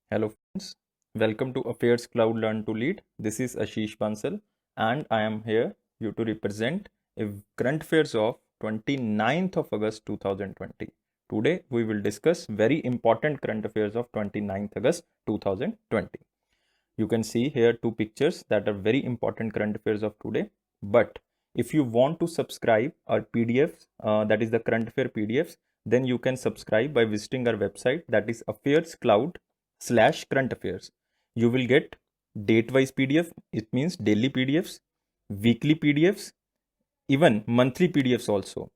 Hello friends, welcome to Affairs Cloud Learn to Lead. This is Ashish Bansal and I am here to represent a current affairs of 29th of August 2020. Today we will discuss very important current affairs of 29th August 2020. You can see here two pictures that are very important current affairs of today. But if you want to subscribe our PDFs, that is the current affair PDFs, then you can subscribe by visiting our website, that is affairscloud/current affairs. You will get date-wise PDF, it means daily PDFs, weekly PDFs, even monthly PDFs also.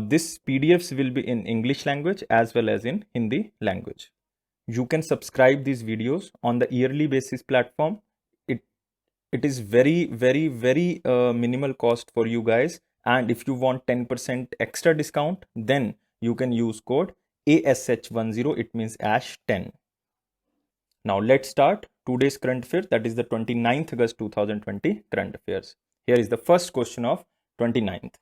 This PDFs will be in English language as well as in Hindi language. You can subscribe these videos on the yearly basis platform. It is very minimal cost for you guys, and if you want 10% extra discount, then you can use code ASH10, it means ASH10. Now let's start today's current affair, that is the 29th August 2020 current affairs. Here is the first question of 29th.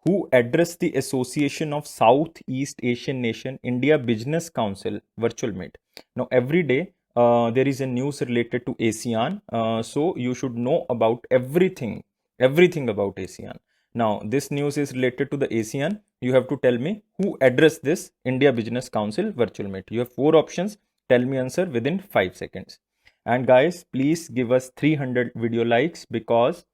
Who addressed the Association of Southeast Asian Nation India Business Council virtual meet? Now every day there is a news related to ASEAN, so you should know about everything about ASEAN. Now this news is related to the ASEAN. You have to tell me who addressed this India Business Council virtual meet. You have four options. Tell me answer within 5 seconds. And guys, please give us 300 video likes because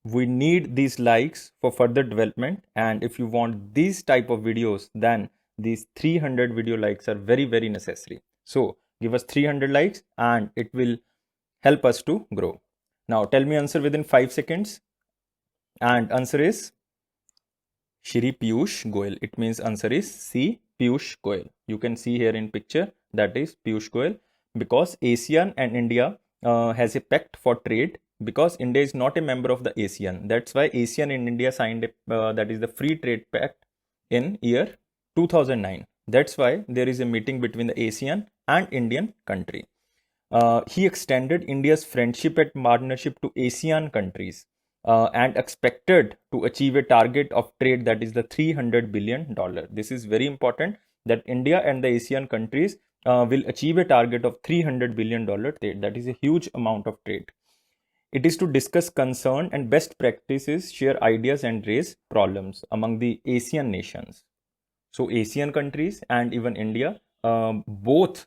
we need these likes for further development, and if you want these type of videos, then these 300 video likes are very necessary. So give us 300 likes and it will help us to grow. Now tell me answer within 5 seconds, and answer is Shri Piyush Goyal. It means answer is C, Piyush Goyal. You can see here in picture, that is Piyush Goyal, because ASEAN and India has a pact for trade, because India is not a member of the ASEAN. That's why ASEAN and India signed that is the free trade pact in year 2009. That's why there is a meeting between the ASEAN and Indian country. He extended India's friendship and partnership to ASEAN countries and expected to achieve a target of trade that is the $300 billion. This is very important, that India and the ASEAN countries will achieve a target of $300 billion trade. That is a huge amount of trade. It is to discuss concern and best practices, share ideas and raise problems among the ASEAN nations. So ASEAN countries and even India both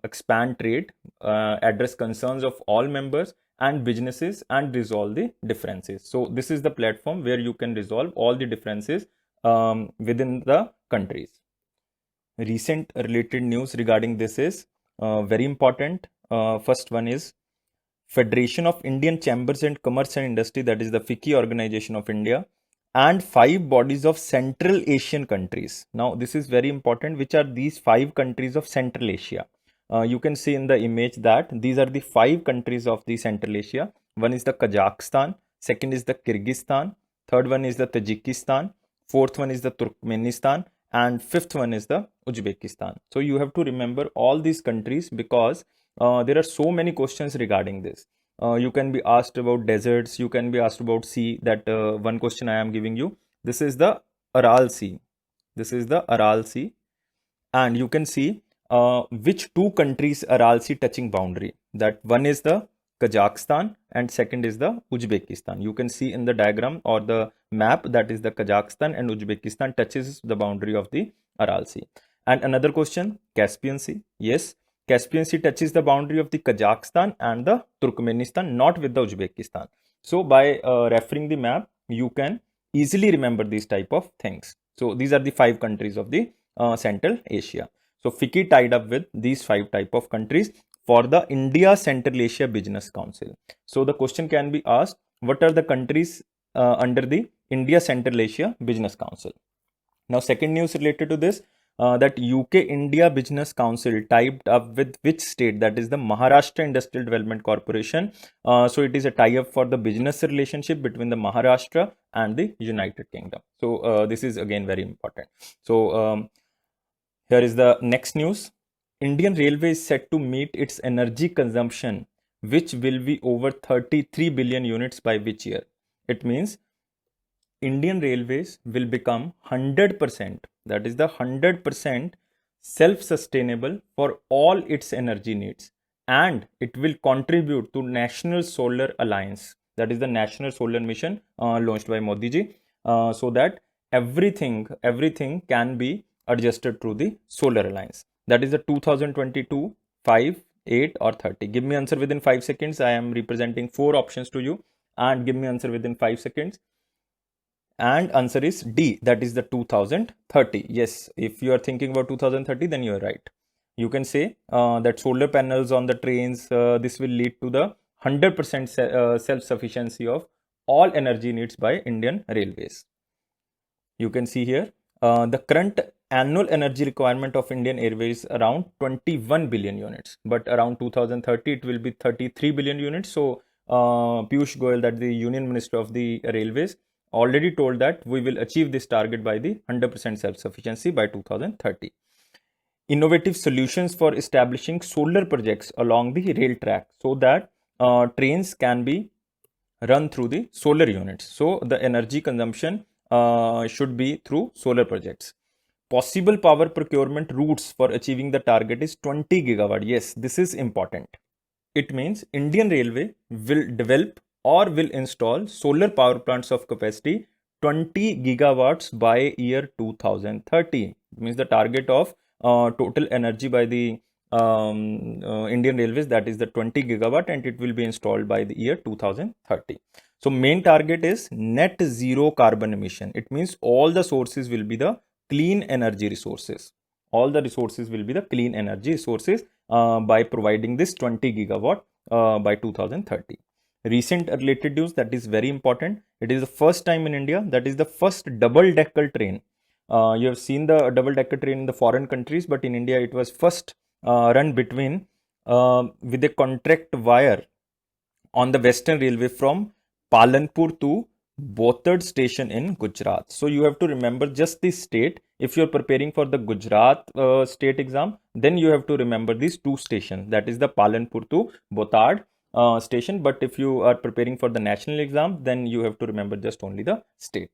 expand trade, address concerns of all members and businesses, and resolve the differences. So this is the platform where you can resolve all the differences within the countries. Recent related news regarding this is very important. First one is Federation of Indian Chambers and Commerce and Industry, that is the FICCI organization of India, and 5 bodies of Central Asian countries. Now this is very important. Which are these 5 countries of Central Asia? You can see in the image that these are the 5 countries of the Central Asia. One is the Kazakhstan, second is the Kyrgyzstan, third one is the Tajikistan, fourth one is the Turkmenistan, and fifth one is the Uzbekistan. So you have to remember all these countries because there are so many questions regarding this. You can be asked about deserts, you can be asked about sea. That one question I am giving you. This is the Aral Sea. This is the Aral Sea, and you can see which two countries Aral Sea touching boundary. That one is the Kazakhstan and second is the Uzbekistan. You can see in the diagram or the map that is the Kazakhstan and Uzbekistan touches the boundary of the Aral Sea. And another question, Caspian Sea. Yes, Caspian Sea touches the boundary of the Kazakhstan and the Turkmenistan, not with the Uzbekistan. So by referring the map, you can easily remember these type of things. So these are the 5 countries of the Central Asia. So FICCI tied up with these 5 type of countries for the India Central Asia Business Council. So the question can be asked, what are the countries under the India Central Asia Business Council? Now second news related to this, that UK India Business Council tied up with which state? That is the Maharashtra Industrial Development Corporation. So it is a tie-up for the business relationship between the Maharashtra and the United Kingdom. So this is again very important. So here is the next news. Indian Railway is set to meet its energy consumption, which will be over 33 billion units by which year? It means Indian Railways will become 100%, that is the 100% self-sustainable for all its energy needs, and it will contribute to National Solar Alliance, that is the National Solar Mission launched by Modi ji, so that everything can be adjusted through the Solar Alliance. That is the 2022, 5, 8 or 30. Give me answer within 5 seconds. I am representing 4 options to you, and give me answer within 5 seconds. And answer is D, that is the 2030. Yes, if you are thinking about 2030, then you are right. You can say that solar panels on the trains, this will lead to the 100% self-sufficiency of all energy needs by Indian Railways. You can see here, the current annual energy requirement of Indian Airways around 21 billion units, but around 2030 it will be 33 billion units. So Piyush Goyal, that the Union Minister of the Railways, already told that we will achieve this target by the 100% self-sufficiency by 2030. Innovative solutions for establishing solar projects along the rail track so that trains can be run through the solar units. So the energy consumption should be through solar projects. Possible power procurement routes for achieving the target is 20 gigawatt. Yes, this is important. It means Indian Railway will develop or will install solar power plants of capacity 20 gigawatts by year 2030. It means the target of total energy by the Indian Railways, that is the 20 gigawatt, and it will be installed by the year 2030. So main target is net zero carbon emission. It means all the sources will be the clean energy resources. All the resources will be the clean energy resources by providing this 20 gigawatt by 2030. Recent related news that is very important. It is the first time in India, that is the first double-decker train. You have seen the double-decker train in the foreign countries, but in India it was first run between with a contract wire on the Western Railway from Palanpur to Bothad station in Gujarat. So you have to remember just the state. If you are preparing for the Gujarat state exam, then you have to remember these two stations, that is the Palanpur to Bothad station. But if you are preparing for the national exam, then you have to remember just only the state.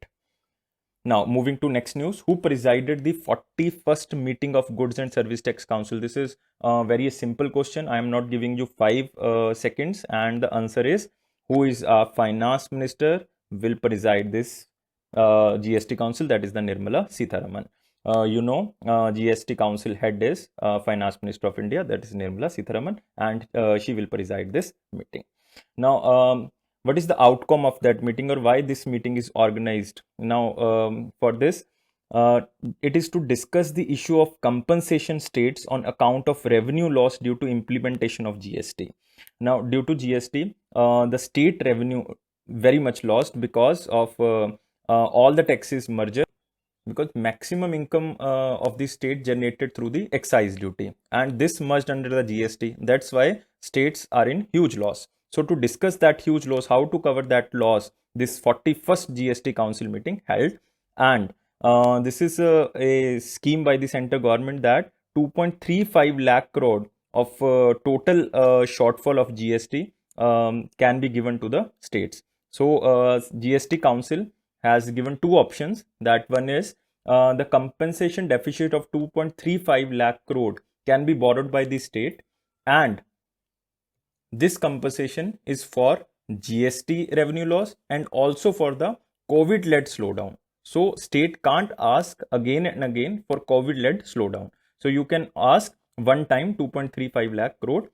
Now, moving to next news, who presided the 41st meeting of Goods and Service Tax Council? This is a very simple question. I am not giving you 5 seconds, and the answer is, who is our finance minister will preside this GST council, that is the Nirmala Sitharaman. GST council head is finance minister of India, that is Nirmala Sitharaman, and she will preside this meeting. Now, what is the outcome of that meeting, or why this meeting is organized? Now, for this, it is to discuss the issue of compensation states on account of revenue loss due to implementation of GST. Now, due to GST, the state revenue very much lost because of all the taxes merger, because maximum income of the state generated through the excise duty, and this merged under the GST. That's why states are in huge loss. So to discuss that huge loss, how to cover that loss, this 41st GST council meeting held, and this is a scheme by the central government that 2.35 lakh crore of total shortfall of GST can be given to the states. So GST council has given two options. That one is the compensation deficit of 2.35 lakh crore can be borrowed by the state, and this compensation is for GST revenue loss and also for the COVID-led slowdown. So state can't ask again and again for COVID-led slowdown. So you can ask one time 2.35 lakh crore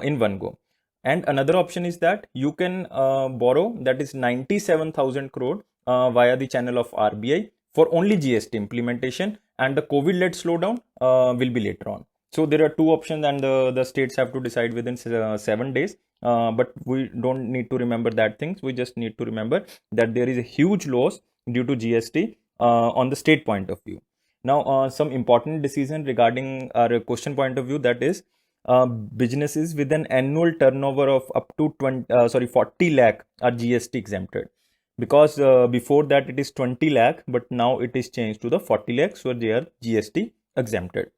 in one go. And another option is that you can borrow, that is 97,000 crore via the channel of RBI for only GST implementation, and the COVID-led slowdown will be later on. So there are two options, and the states have to decide within 7 days. But we don't need to remember that things. We just need to remember that there is a huge loss due to GST on the state point of view. Now, some important decision regarding our question point of view, that is businesses with an annual turnover of up to 40 lakh are GST exempted. Because before that it is 20 lakh, but now it is changed to the 40 lakhs, so they are GST exempted.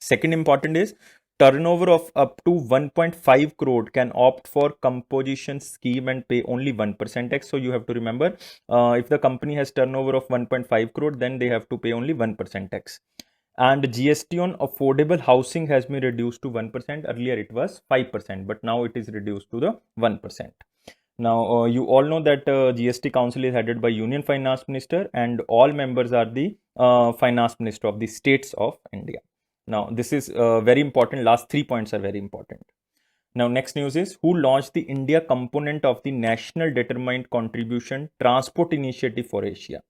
Second important is turnover of up to 1.5 crore can opt for composition scheme and pay only 1% tax. So you have to remember, if the company has turnover of 1.5 crore, then they have to pay only 1% tax. And GST on affordable housing has been reduced to 1%. Earlier it was 5%, but now it is reduced to the 1%. Now, you all know that GST Council is headed by Union Finance Minister, and all members are the Finance Minister of the states of India. Now, this is very important. Last 3 points are very important. Now, next news is who launched the India component of the National Determined Contribution Transport Initiative for Asia.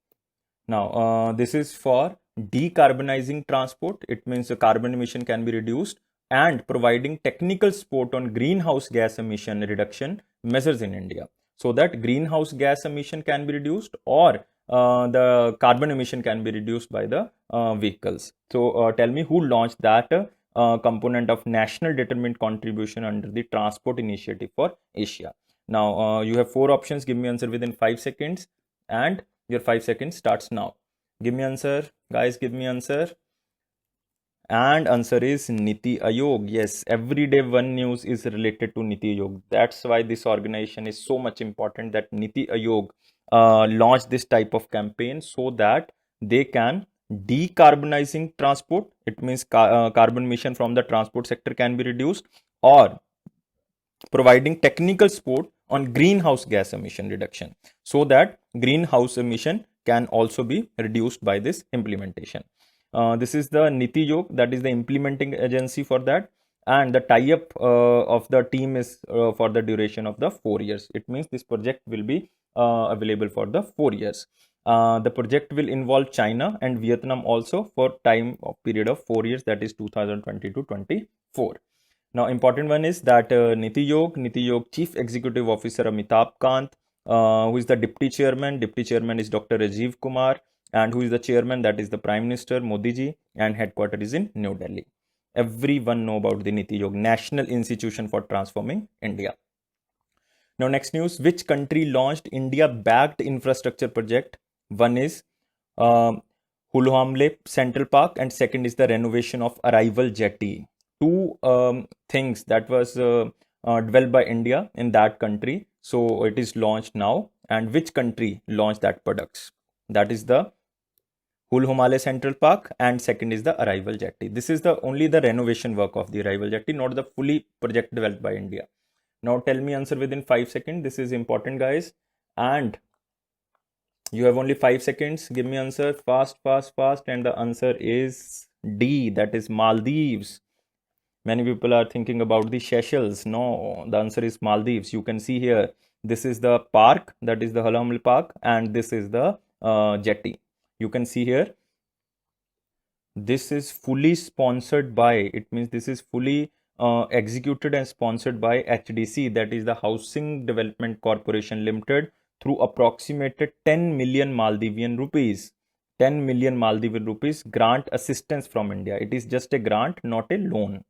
Now, this is for decarbonizing transport. It means the carbon emission can be reduced and providing technical support on greenhouse gas emission reduction measures in India, so that greenhouse gas emission can be reduced or the carbon emission can be reduced by the vehicles. So, tell me who launched that component of National Determined Contribution under the Transport Initiative for Asia. Now, you have 4 options. Give me answer within 5 seconds, and your 5 seconds starts now. Give me answer, guys. Give me answer. And answer is Niti Aayog. Yes, every day one news is related to Niti Aayog. That's why this organization is so much important, that Niti Aayog launched this type of campaign so that they can decarbonizing transport. It means carbon emission from the transport sector can be reduced, or providing technical support on greenhouse gas emission reduction, so that greenhouse emission can also be reduced by this implementation. This is the Niti Aayog, that is the implementing agency for that, and the tie-up of the team is for the duration of the 4 years. It means this project will be available for the 4 years. The project will involve China and Vietnam also for time of period of 4 years, that is 2020 to 24. Now, important one is that Niti Aayog Chief Executive Officer Amitabh Kant, who is the Deputy Chairman. Deputy Chairman is Dr. Rajiv Kumar, and who is the Chairman? That is the Prime Minister Modi ji, and headquarters is in New Delhi. Everyone know about the Niti Aayog, National Institution for Transforming India. Now, next news, which country launched India-backed infrastructure project? One is Hulhuamle Central Park, and second is the renovation of Arrival Jetty. Two things that was developed by India in that country. So it is launched now. And which country launched that products? That is the Hulhuamle Central Park, and second is the Arrival Jetty. This is the only the renovation work of the Arrival Jetty, not the fully project developed by India. Now tell me answer within 5 seconds. This is important, guys. And you have only 5 seconds. Give me answer fast. And the answer is D, that is Maldives. Many people are thinking about the Seychelles. No, the answer is Maldives. You can see here, this is the park, that is the Hulhuamle Park, and this is the jetty. You can see here, this is fully sponsored by, it means this is fully executed and sponsored by HDC, that is the Housing Development Corporation Limited, through approximated 10 million Maldivian rupees. 10 million Maldivian rupees grant assistance from India. It is just a grant, not a loan.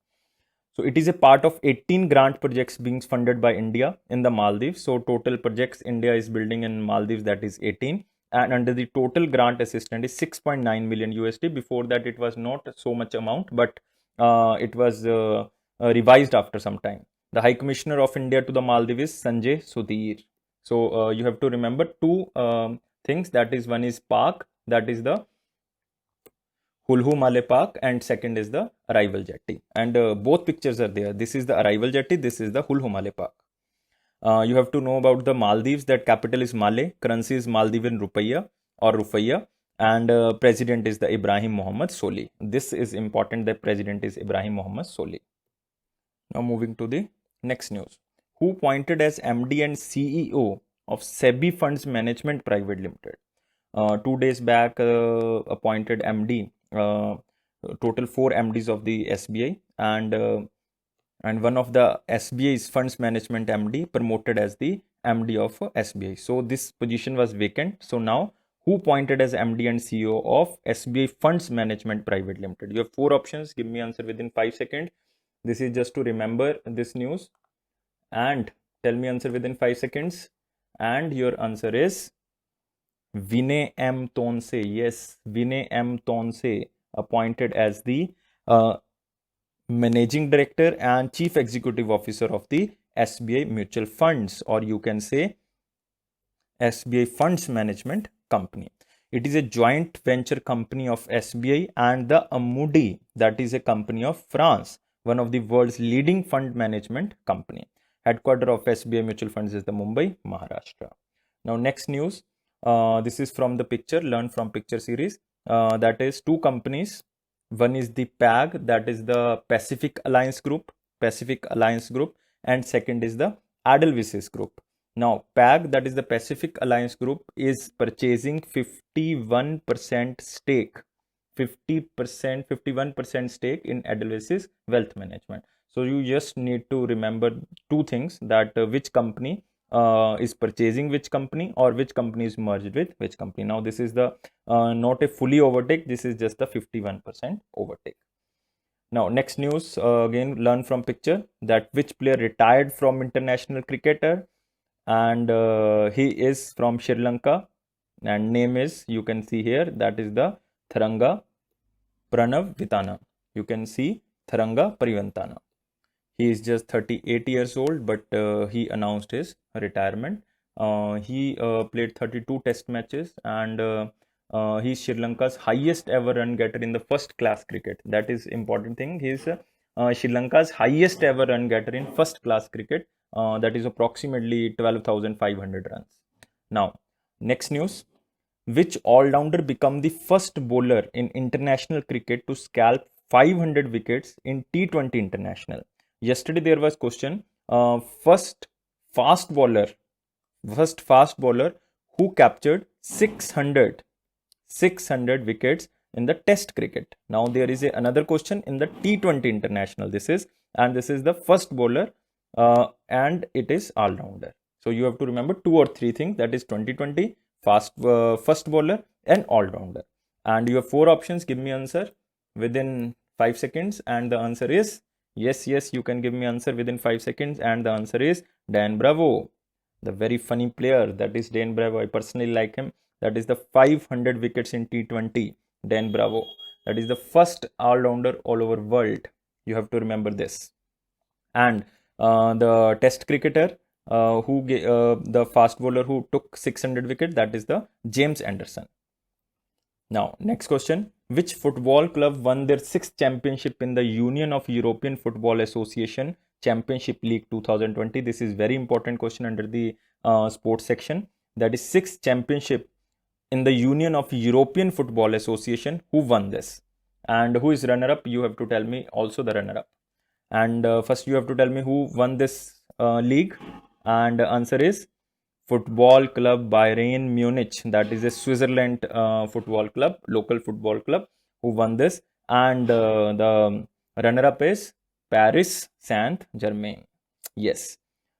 So it is a part of 18 grant projects being funded by India in the Maldives. So total projects India is building in Maldives, that is 18. And under the total grant assistance is 6.9 million USD. Before that it was not so much amount, but it was revised after some time. The High Commissioner of India to the Maldives is Sanjay Sudhir. So you have to remember two things. That is, one is park, that is the Hulhuamle Park, and second is the Arrival Jetty. And both pictures are there. This is the Arrival Jetty, this is the Hulhuamle Park. You have to know about the Maldives, that capital is Male, currency is Maldivian Rupiah or Rufaya, and president is the Ibrahim Mohammed Soli. This is important, the president is Ibrahim Mohammed Soli. Now moving to the next news. Who appointed as MD and CEO of SEBI Funds Management Private Limited? 2 days back appointed MD, total 4 MDs of the SBI, and one of the SBI's funds management MD promoted as the MD of SBI. So this position was vacant. So now who appointed as MD and CEO of SBI Funds Management Private Limited? You have 4 options. Give me answer within 5 seconds. This is just to remember this news, and tell me answer within 5 seconds. And your answer is Vinay M. Tonse. Yes, Vinay M. Tonse appointed as the Managing Director and Chief Executive Officer of the SBI Mutual Funds, or you can say SBI Funds Management Company. It is a joint venture company of SBI and the Amundi, that is a company of France, one of the world's leading fund management company. Headquarter of SBI Mutual Funds is the Mumbai, Maharashtra. Now next news, this is from the picture, learn from picture series. That is two companies. One is the PAG, that is the Pacific Alliance Group, and second is the Edelweiss Group. Now, PAG, that is the Pacific Alliance Group, is purchasing 51% stake, 51% stake in Edelweiss Wealth Management. So you just need to remember two things, that which company is purchasing which company, or which company is merged with which company. Now, this is the not a fully overtake, this is just the 51% overtake. Now, next news, again, learn from picture, that which player retired from international cricketer, and he is from Sri Lanka, and name is, you can see here, that is the Tharanga Pranavitana. You can see Tharanga Parivantana. He is just 38 years old, but he announced his retirement. He played 32 test matches, and he is Sri Lanka's highest ever run getter in the first class cricket. That is important thing. He is Sri Lanka's highest ever run getter in first class cricket. That is approximately 12,500 runs. Now, next news. Which all-rounder become the first bowler in international cricket to scalp 500 wickets in T20 international? Yesterday there was question, first fast bowler who captured 600 wickets in the test cricket. Now there is another question in the T20 international. This is the first bowler, and it is all-rounder. So you have to remember two or three things, that is 2020, first bowler, and all-rounder. And you have four options. Give me answer within 5 seconds, and the answer is yes, you can give me answer within 5 seconds, and the answer is Dan Bravo, the very funny player, that is Dan Bravo. I personally like him. That is the 500 wickets in T20, Dan Bravo. That is the first all-rounder all over world. You have to remember this. And the test cricketer, the fast bowler who took 600 wickets, that is the James Anderson. Now, next question. Which football club won their 6th championship in the Union of European Football Association Championship League 2020? This is very important question under the sports section. That is 6th championship in the Union of European Football Association. Who won this? And who is runner-up? You have to tell me also the runner-up. And first you have to tell me who won this league. And the answer is Football Club Bayern Munich. That is a Switzerland football club, local football club, who won this. And the runner-up is Paris Saint-Germain. Yes,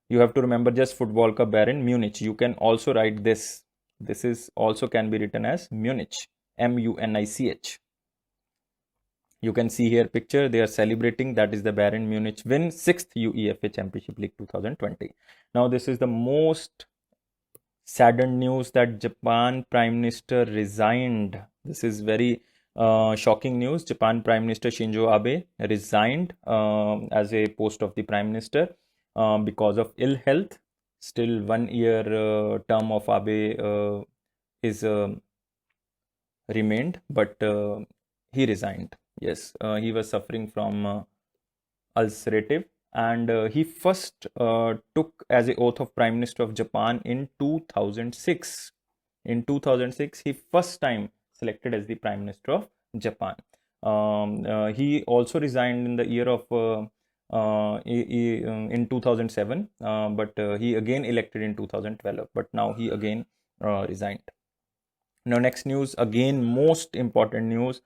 you have to remember just Football Club Bayern Munich. You can also write this. This is also can be written as Munich, M-U-N-I-C-H. You can see here picture, they are celebrating, that is the Bayern Munich win 6th UEFA Championship League 2020. Now this is the most saddened news, that Japan Prime Minister resigned. This is very shocking news. Japan Prime Minister Shinzo Abe resigned as a post of the Prime Minister because of ill health. Still 1 year term of Abe is remained, but he resigned. Yes, he was suffering from ulcerative, and he first took as a oath of Prime Minister of Japan in 2006. In 2006, he first time selected as the Prime Minister of Japan. He also resigned in the year of in 2007, but he again elected in 2012, but now he again resigned. Now next news, again most important news.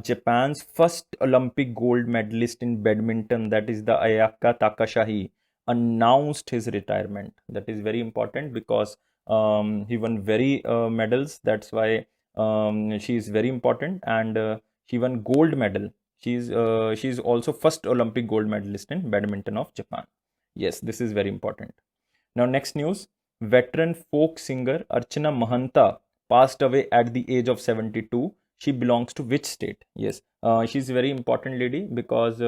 Japan's first Olympic gold medalist in badminton, that is the Ayaka Takahashi, announced his retirement. That is very important because he won very medals. That's why she is very important, and she won gold medal. She's also first Olympic gold medalist in badminton of Japan. Yes, this is very important. Now next news, veteran folk singer Archana Mahanta passed away at the age of 72. She belongs to which state? Yes, she's a very important lady because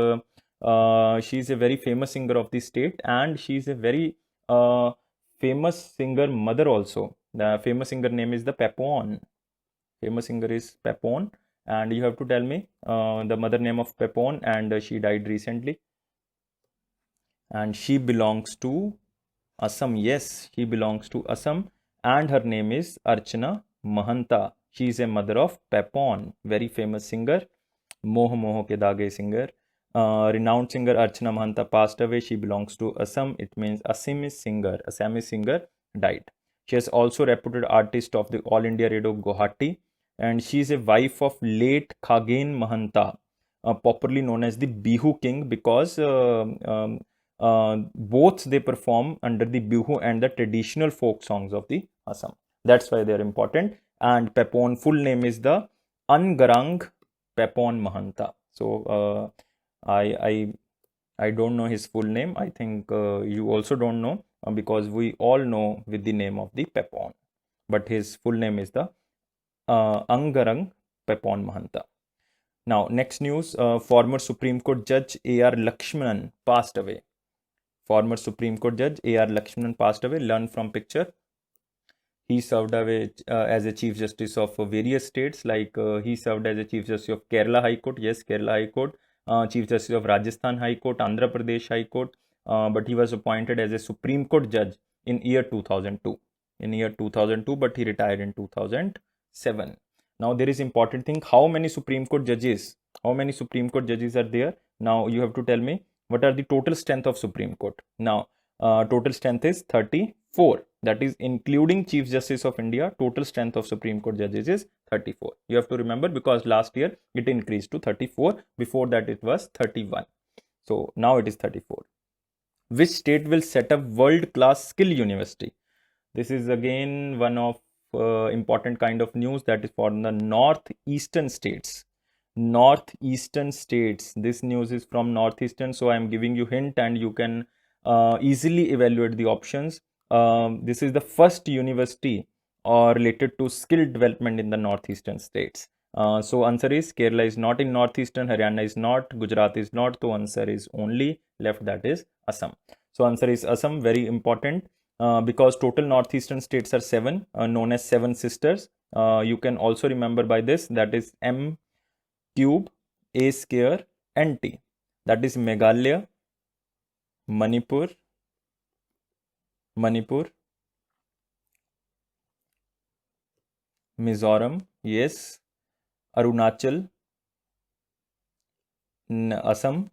she's a very famous singer of the state, and she's a very famous singer mother also. The famous singer name is the Pepon. famous singer is Pepon, and you have to tell me the mother name of Pepon, and she died recently, and she belongs to Assam. Yes, she belongs to Assam, and her name is Archana Mahanta. She is a mother of Pepon, very famous singer. Moh Moh Ke Dage singer. Renowned singer Archana Mahanta passed away. She belongs to Assam. It means Assamese singer. Assamese singer died. She is also reputed artist of the All India Radio Guwahati, and she is a wife of late Khagen Mahanta, popularly known as the Bihu King, because both they perform under the Bihu and the traditional folk songs of the Assam. That's why they are important. And Pepon full name is the Angarang Pepon Mahanta. So I don't know his full name. I think you also don't know, because we all know with the name of the Pepon. But his full name is the Angarang Pepon Mahanta. Now, next news, former Supreme Court Judge A.R. Lakshmanan passed away. Former Supreme Court Judge A.R. Lakshmanan passed away. Learn from picture. He served as a Chief Justice of various states, like he served as a Chief Justice of Kerala High Court, yes, Kerala High Court, Chief Justice of Rajasthan High Court, Andhra Pradesh High Court, but he was appointed as a Supreme Court Judge in year 2002. In year 2002, but he retired in 2007. Now, there is important thing, how many Supreme Court judges are there? Now, you have to tell me what are the total strength of Supreme Court. Now, total strength is 34. That is including Chief Justice of India. Total strength of Supreme Court judges is 34. You have to remember, because last year it increased to 34. Before that it was 31. So now it is 34. Which state will set up world-class skill university? This is again one of important kind of news, that is for the northeastern states. Northeastern states. This news is from northeastern, so I am giving you hint, and you can easily evaluate the options. This is the first university related to skill development in the northeastern states. So answer is Kerala is not in northeastern, Haryana is not, Gujarat is not. So answer is only left, that is Assam. So answer is Assam. Very important, because total northeastern states are 7, known as 7 sisters. You can also remember by this, that is M cube A square NT. That is Meghalaya, Manipur, Mizoram, yes, Arunachal, Assam,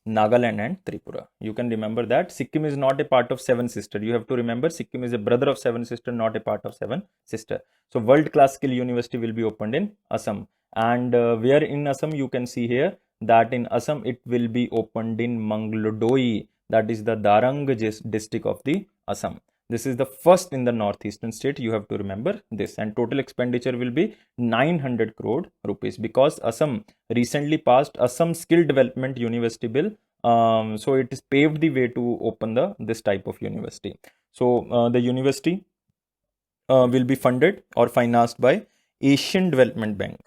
Nagaland, and Tripura. You can remember that. Sikkim is not a part of 7 sister. You have to remember, Sikkim is a brother of 7 sister, not a part of 7 sister. So world class skill university will be opened in Assam. And where in Assam, you can see here that in Assam it will be opened in Manglodoi. That is the Darang district of the Assam. This is the first in the northeastern state. You have to remember this. And total expenditure will be 900 crore rupees, because Assam recently passed Assam Skill Development University Bill. So it is paved the way to open this type of university. So the university will be funded or financed by Asian Development Bank.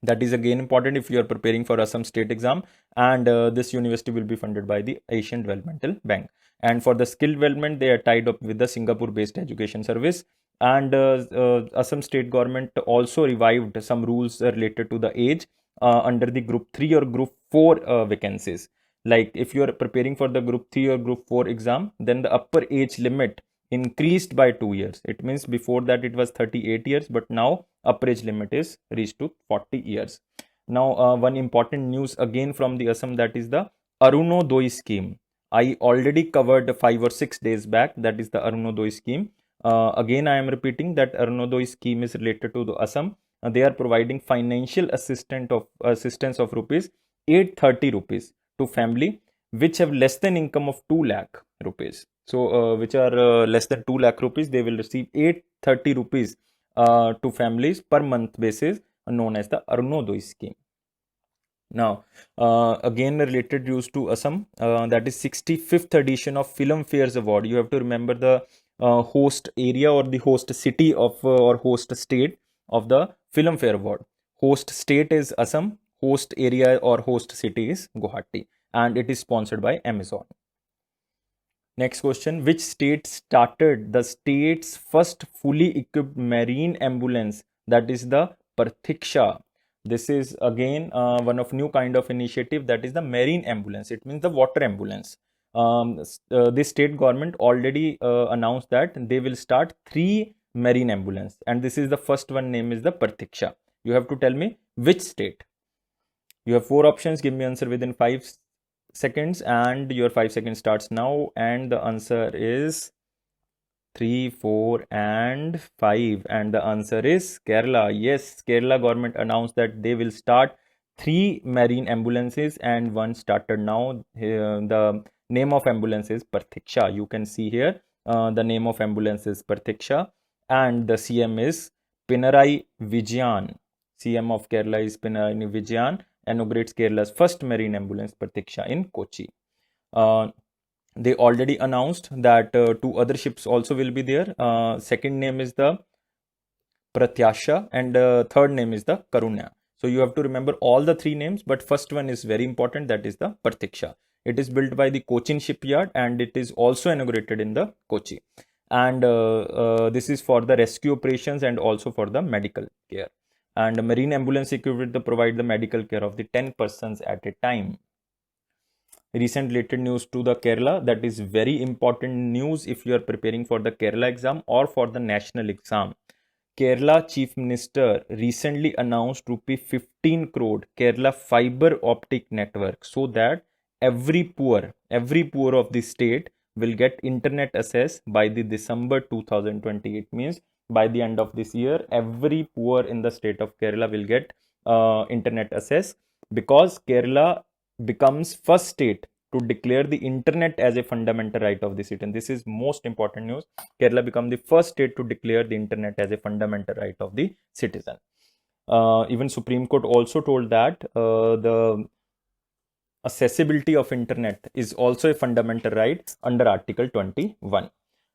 That is again important if you are preparing for Assam state exam, and this university will be funded by the Asian Developmental Bank. And for the skill development, they are tied up with the Singapore based education service. And Assam state government also revived some rules related to the age under the group 3 or group 4 vacancies. Like if you are preparing for the group 3 or group 4 exam, then the upper age limit increased by 2 years. It means before that it was 38 years, but now upper age limit is reached to 40 years. Now, one important news again from the Assam, that is the Arunodoi scheme. I already covered 5 or 6 days back, that is the Arunodoi scheme. Again, I am repeating that Arunodoi scheme is related to the Assam. They are providing financial assistance of rupees 830 rupees to family which have less than income of 2 lakh rupees. So, which are less than 2 lakh rupees, they will receive 830 rupees to families per month basis, known as the Arunodoi scheme. Now, again related news to Assam, that is 65th edition of Film Fairs Award. You have to remember the host area or the host city of or host state of the Film Fair Award. Host state is Assam, host area or host city is Guwahati, and it is sponsored by Amazon. Next question, which state started the state's first fully equipped marine ambulance that is the Pratiksha. This is again one of new kind of initiative, that is the marine ambulance. It means the water ambulance. The state government already announced that they will start 3 marine ambulance, and this is the first one, name is the Pratiksha. You have to tell me which state. You have 4 options. Give me answer within 5 seconds, and your 5 seconds starts now. And the answer is 3, 4, and 5. And the answer is Kerala. Yes, Kerala government announced that they will start 3 marine ambulances, and one started now. The name of ambulance is Pratiksha. You can see here the name of ambulance is Pratiksha, and the CM is Pinarayi Vijayan. CM of Kerala is Pinarayi Vijayan, inaugurates Kerala's first marine ambulance Pratiksha in Kochi. They already announced that 2 other ships also will be there. Second name is the Pratyasha, and third name is the Karunya. So you have to remember all the 3 names, but first one is very important, that is the Pratiksha. It is built by the Cochin shipyard, and it is also inaugurated in the Kochi. And this is for the rescue operations and also for the medical care. And the marine ambulance equipped to provide the medical care of the 10 persons at a time. Recent related news to the Kerala, that is very important news if you are preparing for the Kerala exam or for the national exam. Kerala Chief Minister recently announced ₹15 crore Kerala fiber optic network, so that every poor of the state will get internet access by the December 2020. It means by the end of this year, every poor in the state of Kerala will get internet access, because Kerala becomes first state to declare the internet as a fundamental right of the citizen. This is most important news. Kerala become the first state to declare the internet as a fundamental right of the citizen. Even Supreme Court also told that the accessibility of internet is also a fundamental right under Article 21.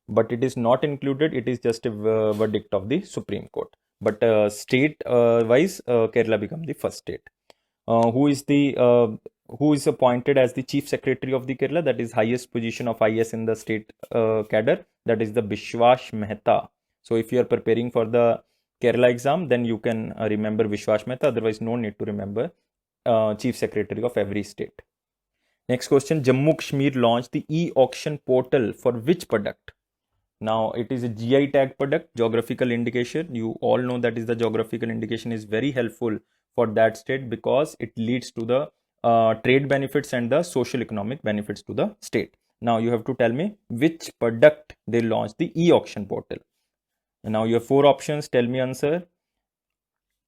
But it is not included, it is just a verdict of the Supreme Court. But state wise, Kerala become the first state. Who is appointed as the Chief Secretary of the Kerala, that is highest position of IS in the state cadre, that is the Vishwas Mehta. So if you are preparing for the Kerala exam, then you can remember Vishwas Mehta, otherwise no need to remember Chief Secretary of every state. Next question, Jammu Kashmir launched the e-auction portal for which product? Now it is a GI tag product, geographical indication. You all know that is the geographical indication is very helpful for that state, because it leads to the trade benefits and the social economic benefits to the state. Now you have to tell me which product they launched the e-auction portal. And now you have 4 options, tell me answer.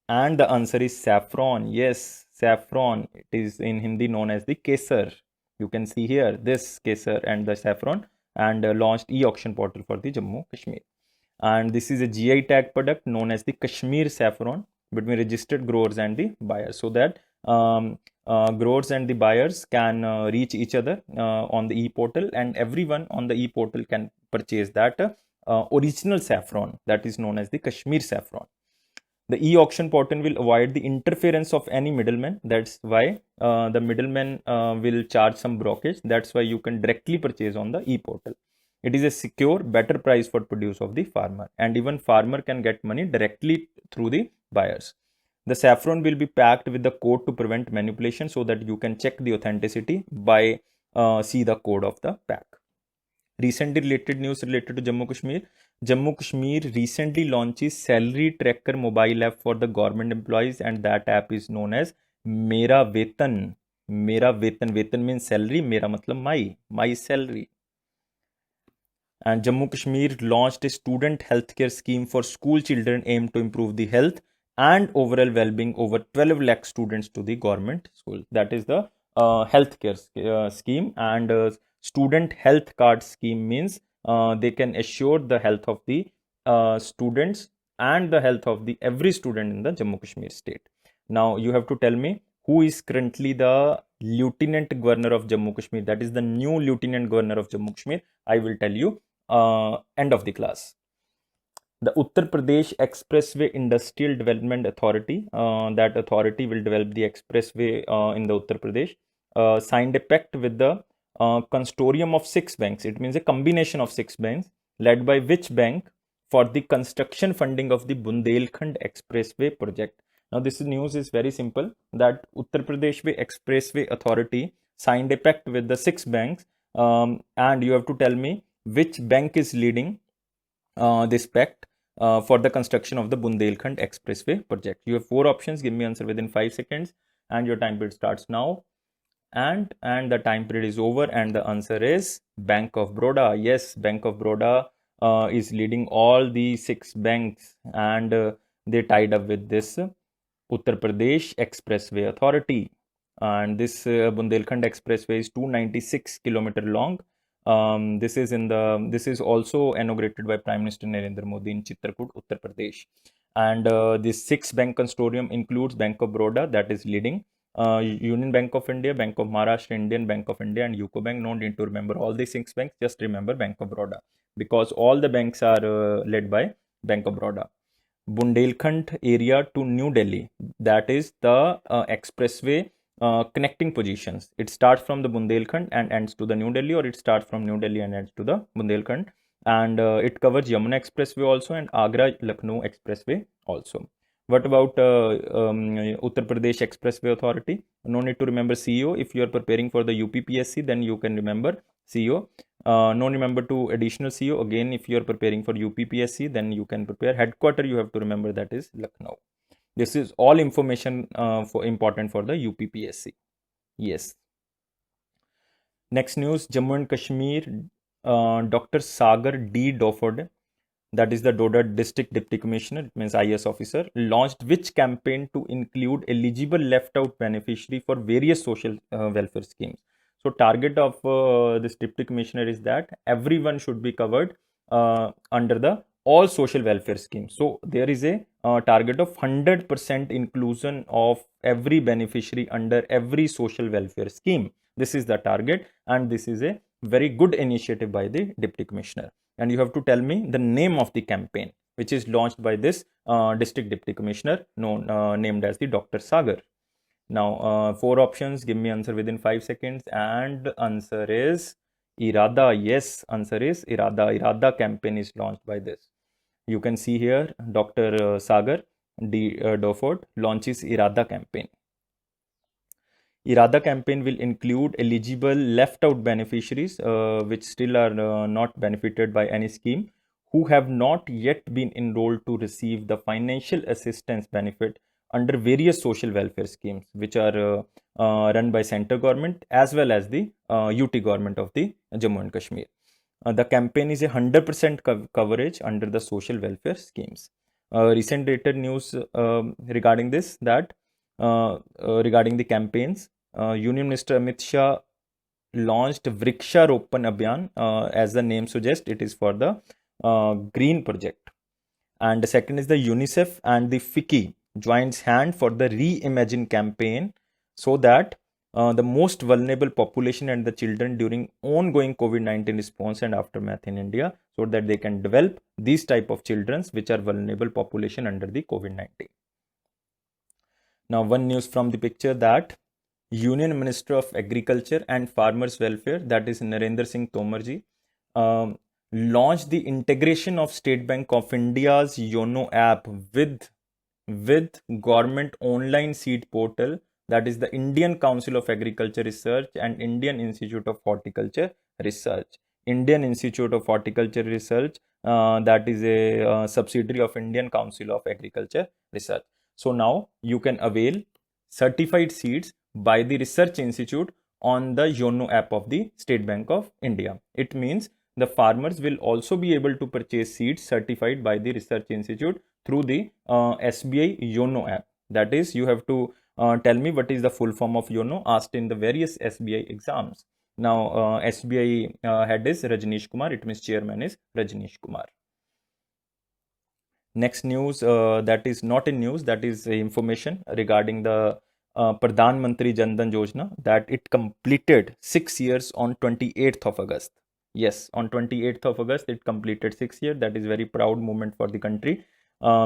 And the answer is saffron. Yes, saffron. It is in Hindi known as the kesar. You can see here this kesar and the saffron, and launched e-auction portal for the Jammu Kashmir. And this is a GI tag product known as the Kashmir saffron, between registered growers and the buyers, so that growers and the buyers can reach each other on the e-portal, and everyone on the e-portal can purchase that original saffron, that is known as the Kashmir saffron. The e-auction portal will avoid the interference of any middleman. That's why the middleman will charge some brokerage. That's why you can directly purchase on the e-portal. It is a secure, better price for produce of the farmer, and even farmer can get money directly through the buyers. The saffron will be packed with the code to prevent manipulation, so that you can check the authenticity by see the code of the pack. Recently related news related to Jammu Kashmir. Jammu Kashmir recently launches salary tracker mobile app for the government employees, and that app is known as Mera Vetan. Mera Vetan. Vetan means salary. Mera matlab my salary. And Jammu Kashmir launched a student healthcare scheme for school children aimed to improve the health and overall well-being over 12 lakh students to the government school. That is the healthcare scheme. And student health card scheme means they can assure the health of the students and the health of the every student in the Jammu Kashmir state. Now you have to tell me who is currently the Lieutenant Governor of Jammu Kashmir. That is the new Lieutenant Governor of Jammu Kashmir. I will tell you end of the class. The Uttar Pradesh Expressway Industrial Development Authority, that authority will develop the expressway in the Uttar Pradesh, signed a pact with the consortium of 6 banks. It means a combination of 6 banks, led by which bank for the construction funding of the Bundelkhand Expressway project. Now, this news is very simple that Uttar Pradesh Expressway Authority signed a pact with the 6 banks, and you have to tell me which bank is leading this pact for the construction of the Bundelkhand Expressway project. You have 4 options. Give me answer within 5 seconds, and your time period starts now. And the time period is over, and the answer is Bank of Baroda. Yes, Bank of Baroda is leading all the 6 banks, and they tied up with this Uttar Pradesh Expressway Authority. And this Bundelkhand Expressway is 296 km long. This is also inaugurated by Prime Minister Narendra Modi in Chitrakoot, Uttar Pradesh. And this 6 bank consortium includes Bank of Baroda, that is leading, Union Bank of India, Bank of Maharashtra, Indian Bank of India, and UCO Bank. No need to remember all the 6 banks, just remember Bank of Baroda, because all the banks are led by Bank of Baroda. Bundelkhand area to New Delhi, that is the expressway connecting positions. It starts from the Bundelkhand and ends to the New Delhi, or it starts from New Delhi and ends to the Bundelkhand. And it covers Yamuna Expressway also and Agra Lucknow Expressway also. What about Uttar Pradesh Expressway Authority? No need to remember CEO. If you are preparing for the UPPSC, then you can remember CEO. No remember to additional CEO. Again, if you are preparing for UPPSC, then you can prepare. Headquarter, you have to remember, that is Lucknow. This is all information important for the UPPSC. Yes. Next news, Jammu and Kashmir, Dr. Sagar D. Dofod, that is the Doda District Deputy Commissioner, it means IS officer, launched which campaign to include eligible left out beneficiary for various social welfare schemes. So target of this Deputy Commissioner is that everyone should be covered under the all social welfare schemes. So there is a target of 100% inclusion of every beneficiary under every social welfare scheme. This is the target, and this is a very good initiative by the Deputy Commissioner. And you have to tell me the name of the campaign which is launched by this District Deputy Commissioner named as the Dr. Sagar. Now 4 options, give me answer within 5 seconds, and answer is Irada. Yes, answer is Irada. Irada campaign is launched by this. You can see here Dr. Sagar D. Dofod launches Irada campaign. Irada campaign will include eligible left out beneficiaries which still are not benefited by any scheme, who have not yet been enrolled to receive the financial assistance benefit under various social welfare schemes which are run by central government as well as the UT government of the Jammu and Kashmir. The campaign is a 100% coverage under the social welfare schemes. Recent data news regarding this, that regarding the campaigns, Union Minister Amit Shah launched Vriksharopan Abhiyan. As the name suggests, it is for the green project. And the second is the UNICEF and the FICCI joins hand for the Reimagine campaign, so that the most vulnerable population and the children during ongoing COVID-19 response and aftermath in India, so that they can develop these type of children which are vulnerable population under the COVID-19. Now, one news from the picture, that Union Minister of Agriculture and Farmers Welfare, that is Narendra Singh Tomar ji, launched the integration of State Bank of India's YONO app with government online seed portal, that is the Indian Council of Agriculture Research and Indian Institute of Horticulture Research. Indian Institute of Horticulture Research, that is a subsidiary of Indian Council of Agriculture Research. So now you can avail certified seeds by the research institute on the YONO app of the State Bank of India. It means the farmers will also be able to purchase seeds certified by the research institute through the SBI YONO app. That is, you have to tell me what is the full form of YONO, asked in the various SBI exams. Now SBI head is Rajneesh Kumar, it means chairman is Rajneesh Kumar. Next news, that is not in news, that is information regarding the Pradhan Mantri Jan Dhan Yojana, that it completed 6 years on 28th of August. Yes, on 28th of August, it completed 6 years. That is very proud moment for the country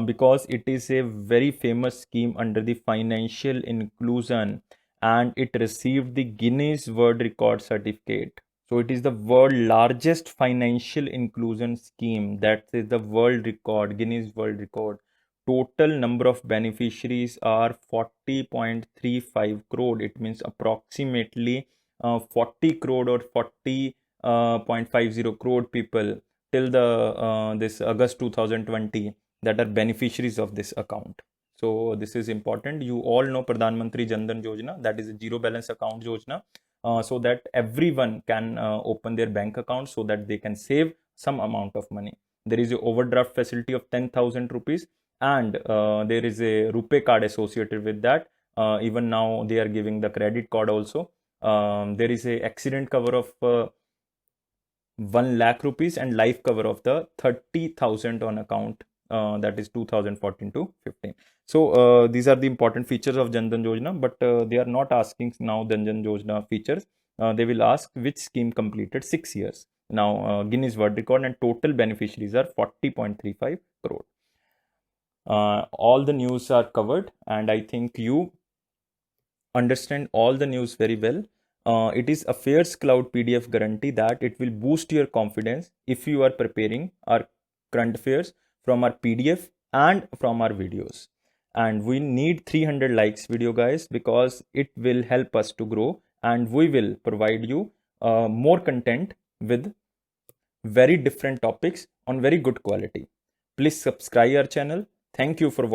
because it is a very famous scheme under the financial inclusion, and it received the Guinness World Record certificate. So it is the world largest financial inclusion scheme. That is the world record, Guinness World Record. Total number of beneficiaries are 40.35 crore. It means approximately 40 crore or 40.50 crore people till the this August 2020 that are beneficiaries of this account. So this is important. You all know Pradhan Mantri Jan Dhan Yojana, that is a zero balance account Yojana. So that everyone can open their bank account so that they can save some amount of money. There is an overdraft facility of 10,000 rupees, and there is a RuPay card associated with that. Even now they are giving the credit card also. There is a accident cover of 1 lakh rupees and life cover of the 30,000 on account, that is 2014 to 15. So these are the important features of Jan Dhan Yojana, but they are not asking now Jan Dhan Yojana features. They will ask which scheme completed 6 years. Now Guinness World Record and total beneficiaries are 40.35 crore. All the news are covered, and I think you understand all the news very well. It is Affairs Cloud PDF guarantee that it will boost your confidence if you are preparing our current affairs from our PDF and from our videos. And we need 300 likes video, guys, because it will help us to grow, and we will provide you more content with very different topics on very good quality. Please subscribe our channel. Thank you for watching.